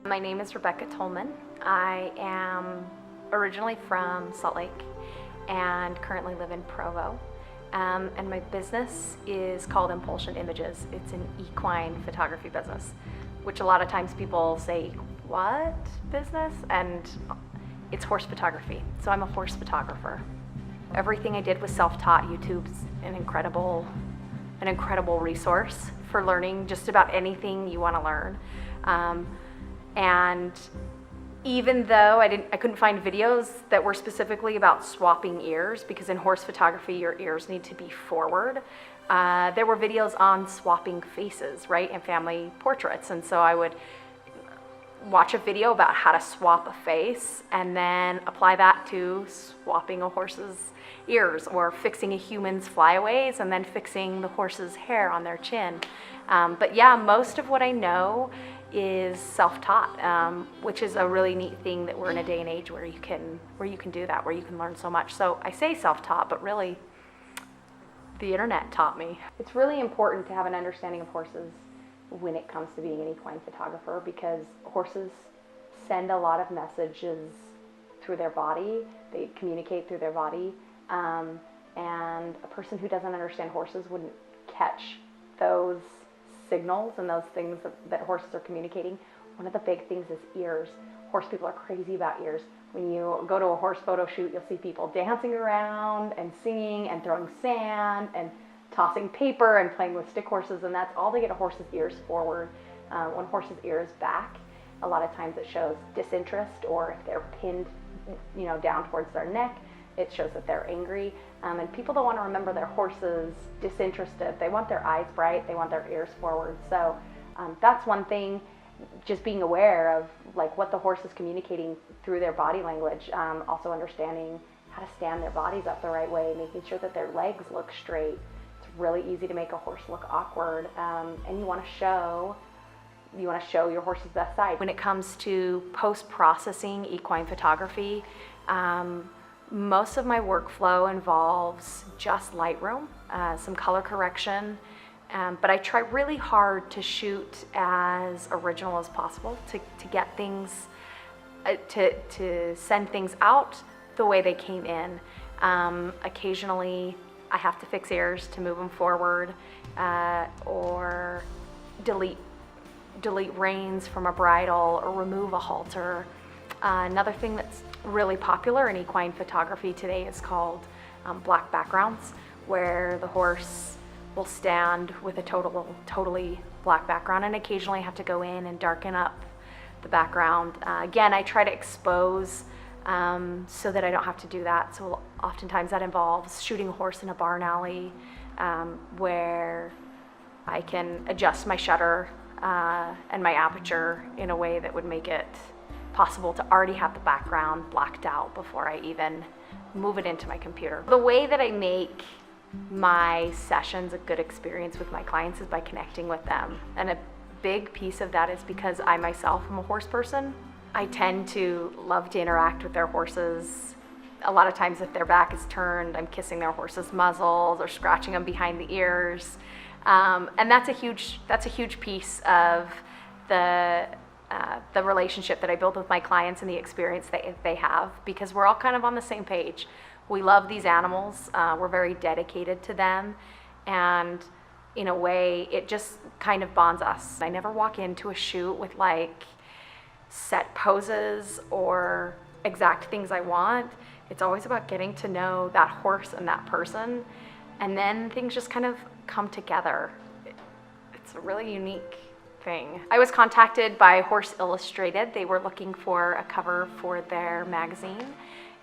My name is Becca Tolman. I am originally from Salt Lake and currently live in Provo. And my business is called Impulsion Images. It's an equine photography business, which a lot of times people say, what business? And it's horse photography. So I'm a horse photographer. Everything I did was self-taught. YouTube's an incredible resource for learning just about anything you want to learn. And even though I couldn't find videos that were specifically about swapping ears, because in horse photography your ears need to be forward, there were videos on swapping faces, right, and family portraits. And so I would watch a video about how to swap a face and then apply that to swapping a horse's ears, or fixing a human's flyaways and then fixing the horse's hair on their chin. But yeah, most of what I know is self-taught, which is a really neat thing that we're in a day and age where you can do that, where you can learn so much. So I say self-taught, but really the internet taught me. It's really important to have an understanding of horses when it comes to being an equine photographer, because horses send a lot of messages through their body. They communicate through their body, and a person who doesn't understand horses wouldn't catch those signals and those things that horses are communicating. One of the big things is ears. Horse people are crazy about ears. When you go to a horse photo shoot, you'll see people dancing around and singing and throwing sand and tossing paper and playing with stick horses, and that's all to get a horse's ears forward. When a horse's ear is back, a lot of times it shows disinterest, or if they're pinned, down towards their neck, it shows that they're angry. And people don't want to remember their horses disinterested. They want their eyes bright, they want their ears forward. So that's one thing, just being aware of what the horse is communicating through their body language. Also understanding how to stand their bodies up the right way, making sure that their legs look straight. It's really easy to make a horse look awkward, and you want to show your horse's best side. When it comes to post-processing equine photography, most of my workflow involves just Lightroom, some color correction, but I try really hard to shoot as original as possible, to get things, to send things out the way they came in. Occasionally I have to fix ears to move them forward, or delete reins from a bridle, or remove a halter. Another thing that's really popular in equine photography today is called black backgrounds, where the horse will stand with a totally black background, and occasionally have to go in and darken up the background. Again, I try to expose so that I don't have to do that. So oftentimes that involves shooting a horse in a barn alley, where I can adjust my shutter and my aperture in a way that would make it possible to already have the background blacked out before I even move it into my computer. The way that I make my sessions a good experience with my clients is by connecting with them. And a big piece of that is because I myself am a horse person. I tend to love to interact with their horses. A lot of times if their back is turned, I'm kissing their horse's muzzles or scratching them behind the ears. And that's a huge piece of the relationship that I build with my clients and the experience that they have, because we're all kind of on the same page. We love these animals. We're very dedicated to them, and in a way, it just kind of bonds us. I never walk into a shoot with set poses or exact things I want. It's always about getting to know that horse and that person, and then things just kind of come together. It's a really unique thing. I was contacted by Horse Illustrated. They were looking for a cover for their magazine,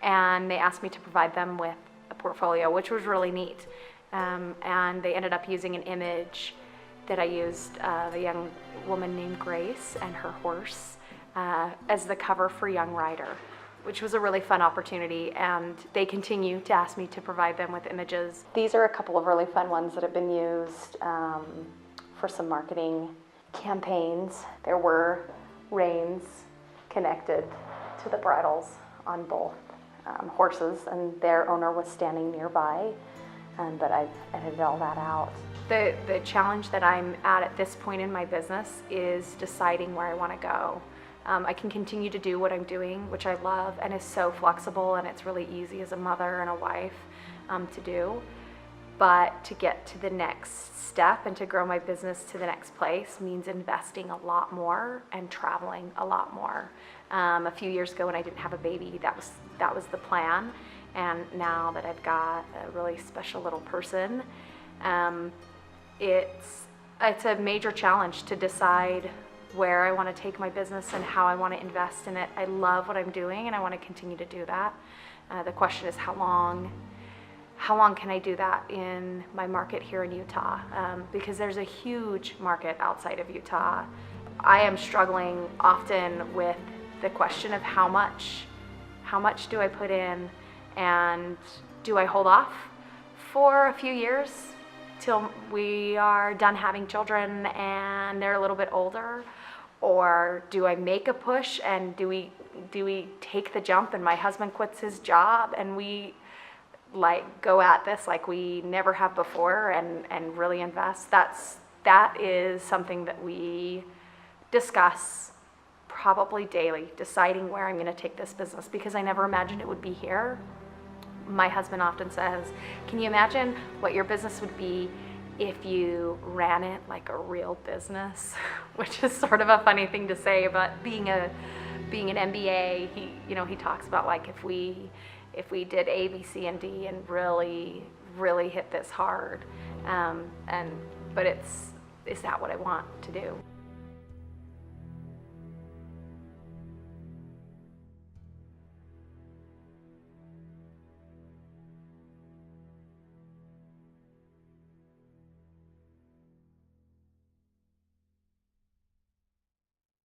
and they asked me to provide them with a portfolio, which was really neat. And they ended up using an image that I used, the young woman named Grace and her horse, as the cover for Young Rider, which was a really fun opportunity, and they continue to ask me to provide them with images. These are a couple of really fun ones that have been used for some marketing campaigns. There were reins connected to the bridles on both horses, and their owner was standing nearby, but I've edited all that out. The challenge that I'm at this point in my business is deciding where I want to go. I can continue to do what I'm doing, which I love and is so flexible, and it's really easy as a mother and a wife to do. But to get to the next step and to grow my business to the next place means investing a lot more and traveling a lot more. A few years ago when I didn't have a baby, that was the plan. And now that I've got a really special little person, it's a major challenge to decide where I want to take my business and how I want to invest in it. I love what I'm doing and I want to continue to do that. The question is how long can I do that in my market here in Utah? Because there's a huge market outside of Utah. I am struggling often with the question of how much do I put in, and do I hold off for a few years till we are done having children and they're a little bit older? Or do I make a push and do we take the jump and my husband quits his job and we like go at this like we never have before and really invest? That is something that we discuss probably daily, deciding where I'm going to take this business, because I never imagined it would be here. My husband often says, can you imagine what your business would be if you ran it like a real business? Which is sort of a funny thing to say, but being an MBA, he talks about like if we did A, B, C, and D and really hit this hard, but is that what I want to do?